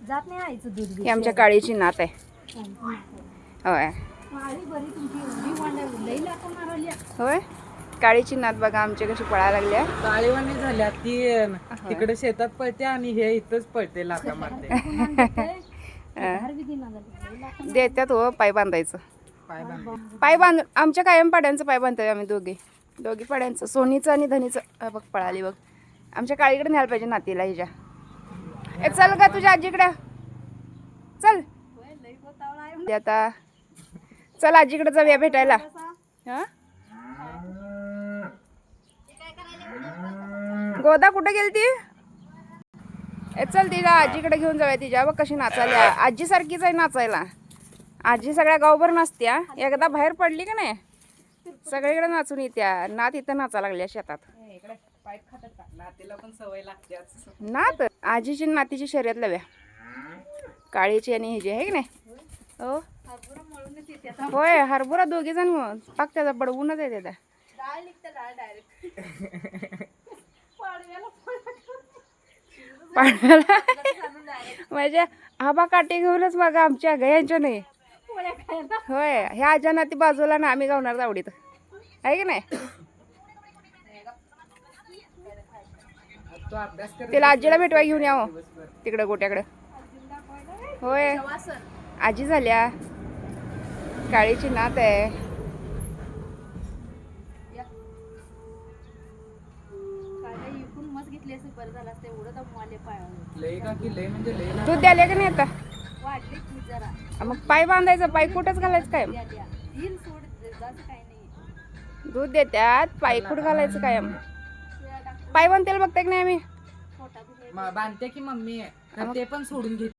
जात नाही आईचं दूध ही आमच्या काळीची नात आहे. होय होय, काळीची नात बघा आमची कशी पळायला लागल्या. काळीवाणी झाल्या ती तिकडे शेतात पळते आणि हे इथंच पळते, लाथा मारते. देतात हो पाय बांधायचं. पाय बांधले. पाय बांध आमच्या कायम पाड्यांचं पाय बांधतोय आम्ही दोघी पाड्यांचं, सोनीचं आणि धनीचं. बघ पळाली बघ. आमच्या काळीकडे न्यायला पाहिजे नातीला हिच्या. ए चल का तुझ्या आजीकडे चल. आता चल आजीकडे जाऊया भेटायला. हा गोदा कुठे गेली ती? चल तिला आजीकडे घेऊन जाऊया. तिच्या बघ कशी नाचायला. आजी सारखीच आहे नाचायला. आजी सगळ्या गावभर नाचत्या. एकदा बाहेर पडली का नाही सगळीकडे नाचून येत्या. नात इथं नाचा लागल्या शेतात. नातीला पण सवय लागते. नात आजीची नातीची शर्यत लाव्या, काळीची आणि हिची आहे की नाही. हो होय, हरभरा दोघी जण पाक त्याचा बडवूनच येते त्या. पाण्याला म्हणजे आबा काठी घेऊनच बघा आमच्या गयांच्या नाही. होय, ह्या आजा नाती बाजूला ना आम्ही गावणार आवडीत आहे की नाही. तिला आजीला भेटवाय घेऊन यावं तिकडं गोट्याकडं. होय आजी झाल्या, काळीची नात आहे. दूध द्याले का नाही आता. मग पाय बांधायचं, पाय कुठंच घालायचं काय. दूध देत्यात पाय कुठं घालायचं काय. पाय बांधतेला बघताय की नाही आम्ही. बांधते की मम्मी, ते पण सोडून घेते.